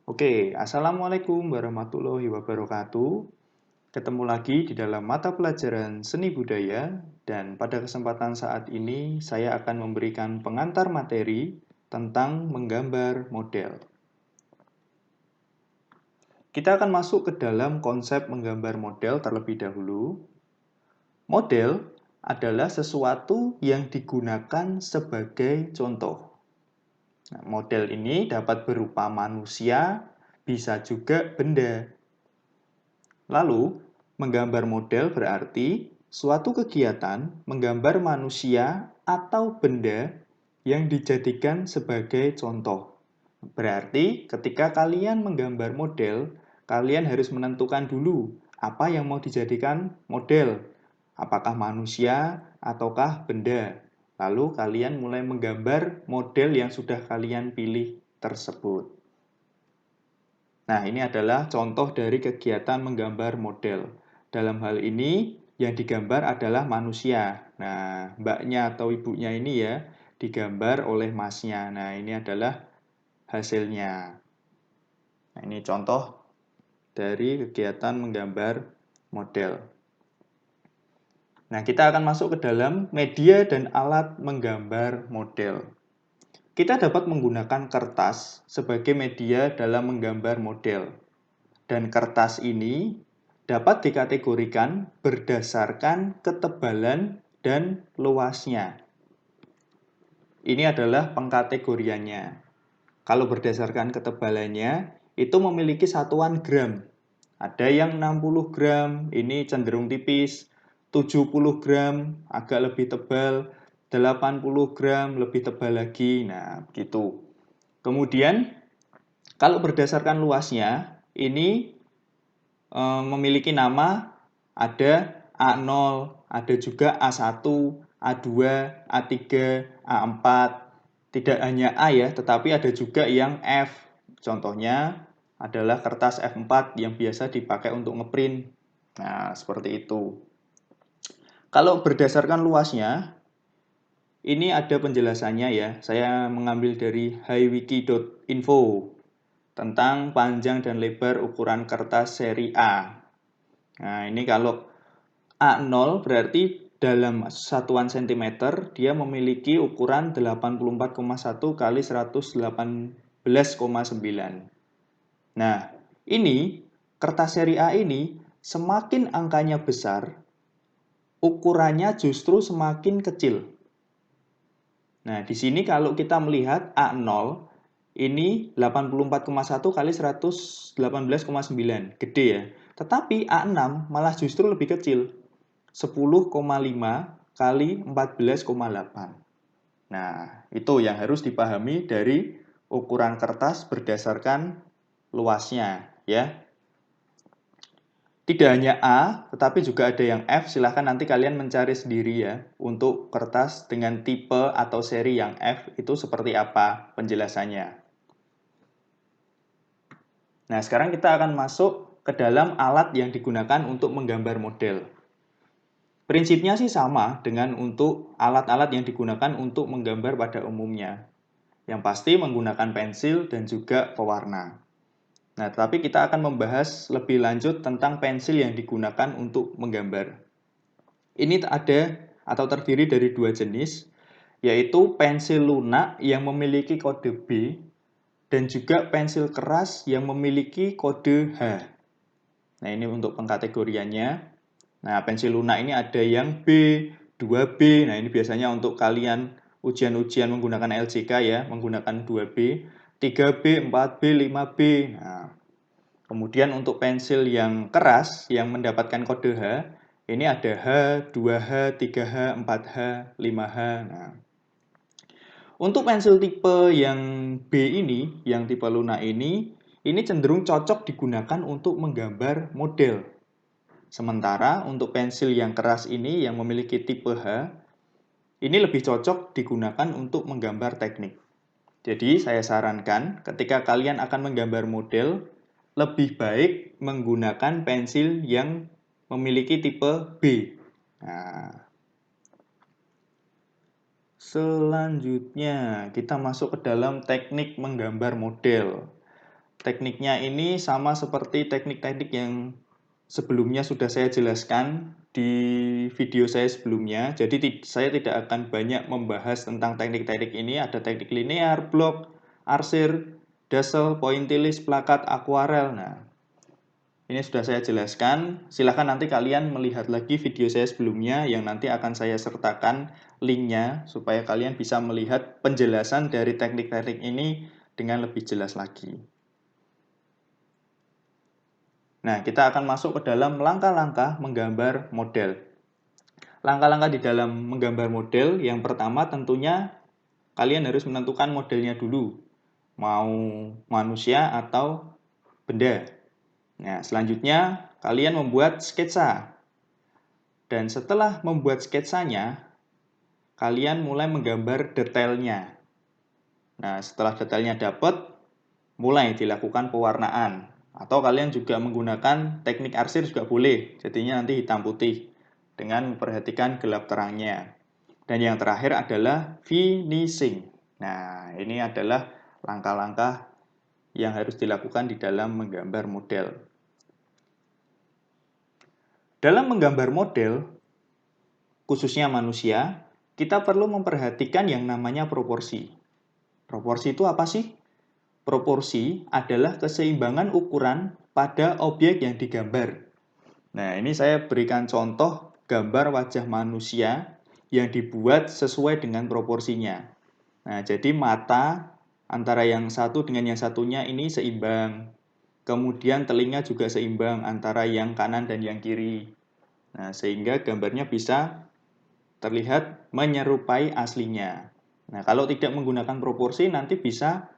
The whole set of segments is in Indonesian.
Oke, Assalamualaikum warahmatullahi wabarakatuh. Ketemu lagi di dalam mata pelajaran seni budaya, dan pada kesempatan saat ini saya akan memberikan pengantar materi tentang menggambar model. Kita akan masuk ke dalam konsep menggambar model terlebih dahulu. Model adalah sesuatu yang digunakan sebagai contoh. Nah, model ini dapat berupa manusia, bisa juga benda. Lalu, menggambar model berarti suatu kegiatan menggambar manusia atau benda yang dijadikan sebagai contoh. Berarti ketika kalian menggambar model, kalian harus menentukan dulu apa yang mau dijadikan model. Apakah manusia ataukah benda. Lalu kalian mulai menggambar model yang sudah kalian pilih tersebut. Nah, ini adalah contoh dari kegiatan menggambar model. Dalam hal ini, yang digambar adalah manusia. Nah, mbaknya atau ibunya ini ya, digambar oleh masnya. Nah, ini adalah hasilnya. Nah, ini contoh dari kegiatan menggambar model. Nah, kita akan masuk ke dalam media dan alat menggambar model. Kita dapat menggunakan kertas sebagai media dalam menggambar model. Dan kertas ini dapat dikategorikan berdasarkan ketebalan dan luasnya. Ini adalah pengkategoriannya. Kalau berdasarkan ketebalannya, itu memiliki satuan gram. Ada yang 60 gram, ini cenderung tipis, 70 gram, agak lebih tebal, 80 gram, lebih tebal lagi. Nah, begitu. Kemudian, kalau berdasarkan luasnya, ini memiliki nama, ada A0, ada juga A1, A2, A3, A4. Tidak hanya A ya, tetapi ada juga yang F. Contohnya adalah kertas F4 yang biasa dipakai untuk ngeprint. Nah, seperti itu. Kalau berdasarkan luasnya, ini ada penjelasannya ya. Saya mengambil dari highwiki.info tentang panjang dan lebar ukuran kertas seri A. Nah, ini kalau A0 berarti dalam satuan cm dia memiliki ukuran 84,1 kali 118,9. Nah, ini kertas seri A ini semakin angkanya besar, ukurannya justru semakin kecil. Nah, di sini kalau kita melihat A0 ini 84,1 kali 118,9, gede ya. Tetapi A6 malah justru lebih kecil, 10,5 kali 14,8. Nah, itu yang harus dipahami dari ukuran kertas berdasarkan luasnya, ya. Tidak hanya A, tetapi juga ada yang F. Silahkan nanti kalian mencari sendiri ya. Untuk kertas dengan tipe atau seri yang F itu seperti apa penjelasannya. Nah, sekarang kita akan masuk ke dalam alat yang digunakan untuk menggambar model. Prinsipnya sih sama dengan untuk alat-alat yang digunakan untuk menggambar pada umumnya. Yang pasti menggunakan pensil dan juga pewarna. Nah, tapi kita akan membahas lebih lanjut tentang pensil yang digunakan untuk menggambar. Ini ada atau terdiri dari dua jenis, yaitu pensil lunak yang memiliki kode B dan juga pensil keras yang memiliki kode H. Nah, ini untuk pengkategoriannya. Nah, pensil lunak ini ada yang B, 2B. Nah, ini biasanya untuk kalian ujian-ujian menggunakan LJK ya, menggunakan 2B, 3B, 4B, 5B. Nah, kemudian untuk pensil yang keras yang mendapatkan kode H, ini ada H, 2H, 3H, 4H, 5H. Nah, untuk pensil tipe yang B ini, yang tipe lunak ini cenderung cocok digunakan untuk menggambar model. Sementara untuk pensil yang keras ini yang memiliki tipe H, ini lebih cocok digunakan untuk menggambar teknik. Jadi saya sarankan ketika kalian akan menggambar model, lebih baik menggunakan pensil yang memiliki tipe B. Nah, selanjutnya kita masuk ke dalam teknik menggambar model. tekniknya ini sama seperti teknik-teknik yang sebelumnya sudah saya jelaskan di video saya sebelumnya. Jadi saya tidak akan banyak membahas tentang teknik-teknik ini. Ada teknik linear, blok, arsir, dazzle, pointillis, plakat, akuarel. Nah, ini sudah saya jelaskan. Silahkan nanti kalian melihat lagi video saya sebelumnya yang nanti akan saya sertakan linknya supaya kalian bisa melihat penjelasan dari teknik-teknik ini dengan lebih jelas lagi. Nah, kita akan masuk ke dalam langkah-langkah menggambar model. Langkah-langkah di dalam menggambar model, yang pertama tentunya kalian harus menentukan modelnya dulu. Mau manusia atau benda. Nah, selanjutnya kalian membuat sketsa. Dan setelah membuat sketsanya, kalian mulai menggambar detailnya. Nah, setelah detailnya dapat, mulai dilakukan pewarnaan. Atau kalian juga menggunakan teknik arsir juga boleh. Jadinya nanti hitam putih dengan memperhatikan gelap terangnya. Dan yang terakhir adalah finishing. Nah, ini adalah langkah-langkah yang harus dilakukan di dalam menggambar model. Dalam menggambar model, khususnya manusia, kita perlu memperhatikan yang namanya proporsi. Proporsi itu apa sih? Proporsi adalah keseimbangan ukuran pada objek yang digambar. Nah, ini saya berikan contoh gambar wajah manusia yang dibuat sesuai dengan proporsinya. Nah, jadi mata antara yang satu dengan yang satunya ini seimbang. Kemudian telinga juga seimbang antara yang kanan dan yang kiri. Nah, sehingga gambarnya bisa terlihat menyerupai aslinya. Nah, kalau tidak menggunakan proporsi nanti bisa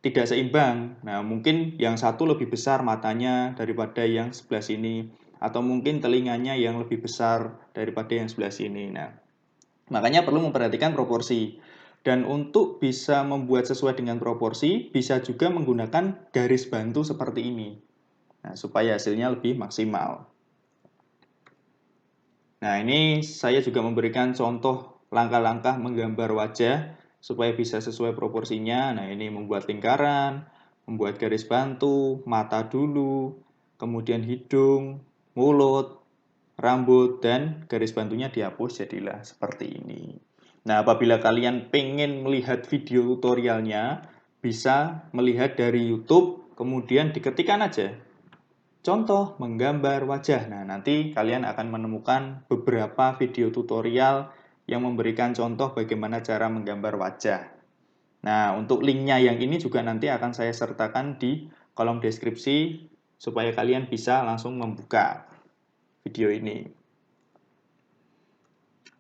tidak seimbang. Nah, mungkin yang satu lebih besar matanya daripada yang sebelah sini. Atau mungkin telinganya yang lebih besar daripada yang sebelah sini. Nah, makanya perlu memperhatikan proporsi. Dan untuk bisa membuat sesuai dengan proporsi, bisa juga menggunakan garis bantu seperti ini. Nah, supaya hasilnya lebih maksimal. Nah, ini saya juga memberikan contoh langkah-langkah menggambar wajah supaya bisa sesuai proporsinya. Nah, ini membuat lingkaran, membuat garis bantu, mata dulu, kemudian hidung, mulut, rambut, dan garis bantunya dihapus jadilah seperti ini. Nah, apabila kalian pengen melihat video tutorialnya, bisa melihat dari YouTube, kemudian diketikkan aja contoh menggambar wajah. Nah, nanti kalian akan menemukan beberapa video tutorial yang memberikan contoh bagaimana cara menggambar wajah. Nah, untuk linknya yang ini juga nanti akan saya sertakan di kolom deskripsi supaya kalian bisa langsung membuka video ini.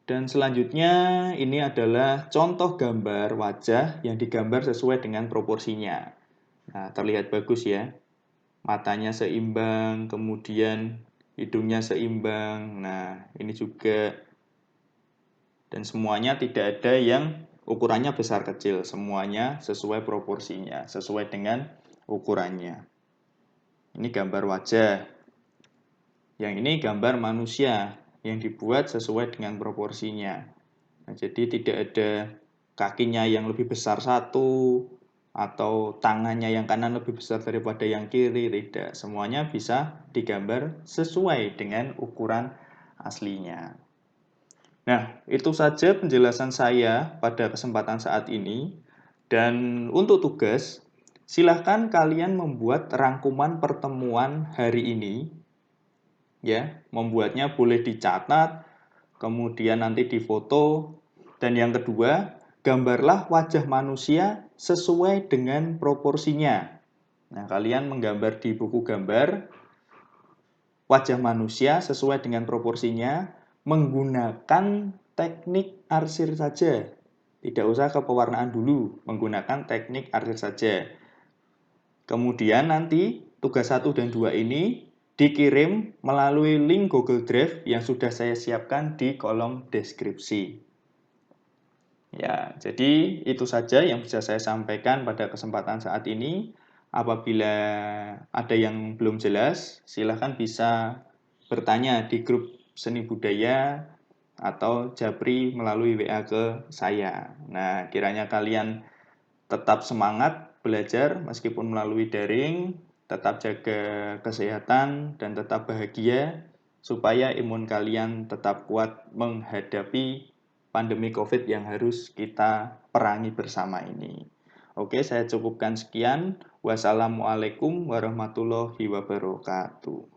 Dan selanjutnya ini adalah contoh gambar wajah yang digambar sesuai dengan proporsinya. Nah, terlihat bagus ya. Matanya seimbang, kemudian hidungnya seimbang. Nah, ini juga. Dan semuanya tidak ada yang ukurannya besar kecil. Semuanya sesuai proporsinya, sesuai dengan ukurannya. Ini gambar wajah. Yang ini gambar manusia yang dibuat sesuai dengan proporsinya. Nah, jadi tidak ada kakinya yang lebih besar satu, atau tangannya yang kanan lebih besar daripada yang kiri, tidak. Semuanya bisa digambar sesuai dengan ukuran aslinya. Nah, itu saja penjelasan saya pada kesempatan saat ini. Dan untuk tugas, silahkan kalian membuat rangkuman pertemuan hari ini. Ya, membuatnya boleh dicatat, kemudian nanti difoto. Dan yang kedua, gambarlah wajah manusia sesuai dengan proporsinya. Nah, kalian menggambar di buku gambar wajah manusia sesuai dengan proporsinya menggunakan teknik arsir saja. Tidak usah ke pewarnaan dulu, menggunakan teknik arsir saja. Kemudian nanti tugas 1 dan 2 ini dikirim melalui link Google Drive yang sudah saya siapkan di kolom deskripsi. Ya, jadi itu saja yang bisa saya sampaikan pada kesempatan saat ini. Apabila ada yang belum jelas, silahkan bisa bertanya di grup Seni Budaya atau japri melalui WA ke saya. Nah, kiranya kalian tetap semangat belajar meskipun melalui daring, tetap jaga kesehatan dan tetap bahagia supaya imun kalian tetap kuat menghadapi pandemi COVID yang harus kita perangi bersama ini. Oke, saya cukupkan sekian. Wassalamualaikum warahmatullahi wabarakatuh.